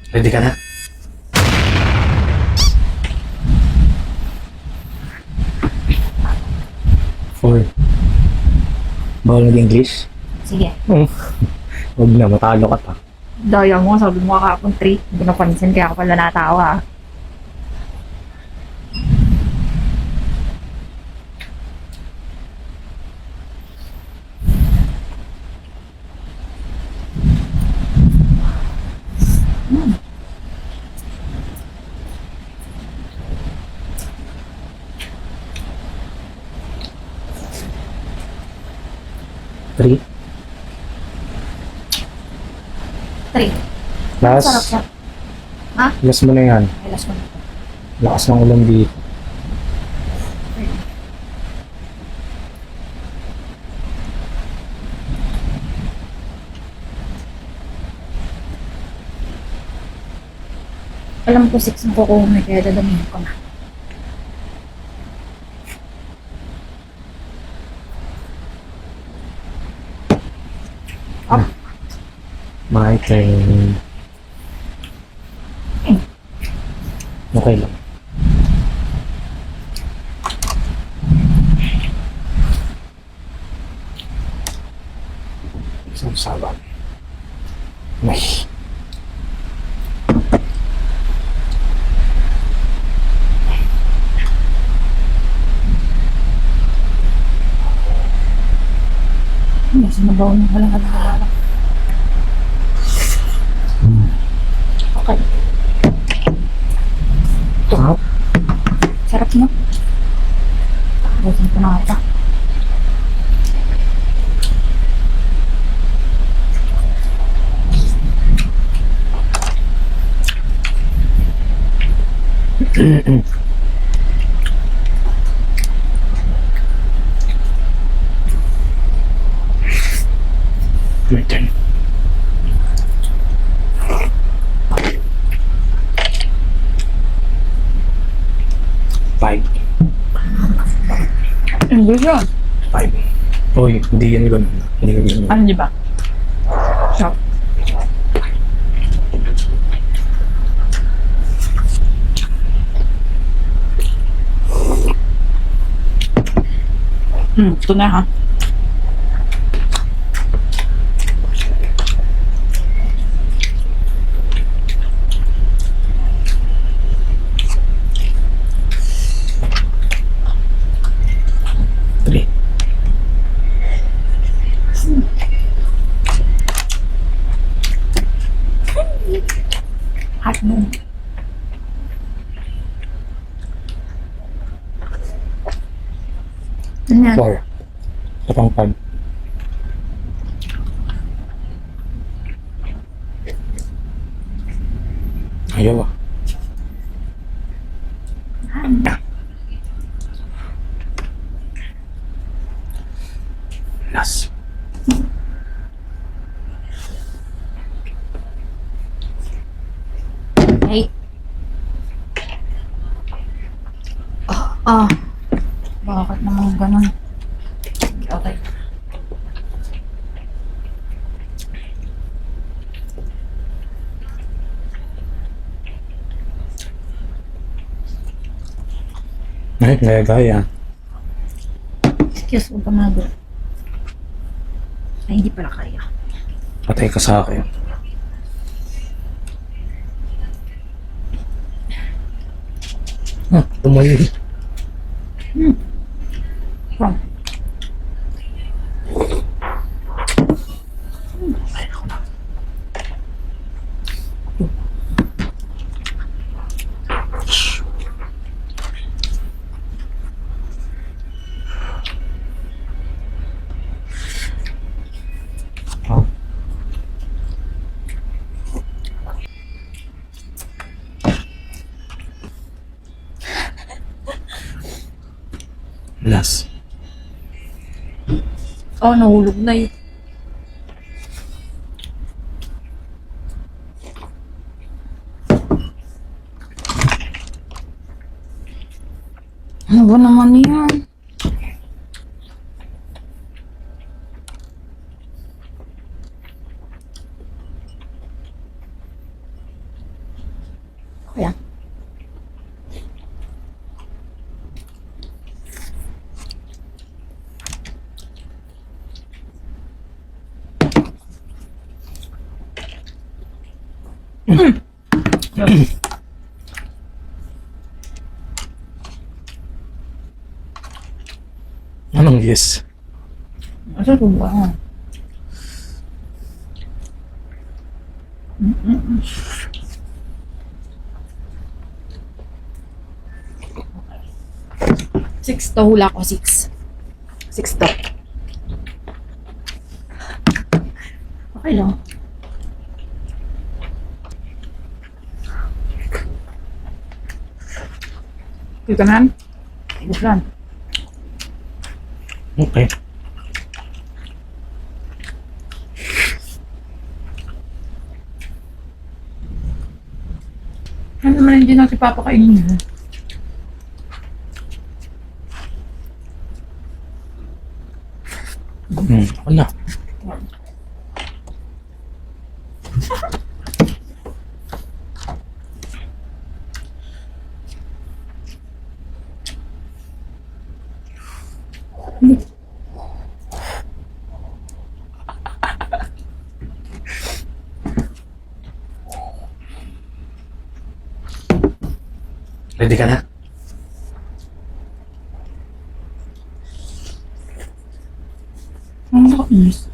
Ready ka na? Four. Bawal mag-English? Sige. Huwag na, matalo ka pa. Daya mo, sabi mo kakapon 3. Hindi ko napansin kaya ako pala natawa. Three. 3. Last. Sarap siya. Ha? Last mo na yan. Ay, last one. Lakas ng ulan dito. Alam ko 6 ang kukuha kaya dadamihin ko na. Up. My turn. Okay lang. Isang saban. May. Nasa nabaw niya walang alala. Okay. Sarap. Sarap niya. Busin ko na ata. My turn. Five. English yun. Five. Uy, hindi yan ganun. Hindi ka ganun. Ano di ba? Sarap. Ito na ha. Three. Hot moon. Ano yan? Four. Ito pang five. Ayaw ah. Last. Hey. Ah. Bakit naman ganun? Okay. Ay, gaya-gaya. Excuse mo, pamago. Ay, hindi pala kaya. Patay ka sa akin. Tumayo. From. Last. Oh, nahulog na yun. Ano ba naman yan? Okay lang. Anong yes? Asa ito ba? Six to, hula ko, 6. 6 to. Okay lang. Kita na? Buklan. Okay. Ano naman hindi natin papakainin mo? Wala. Ready ka na? Ang nakakainis.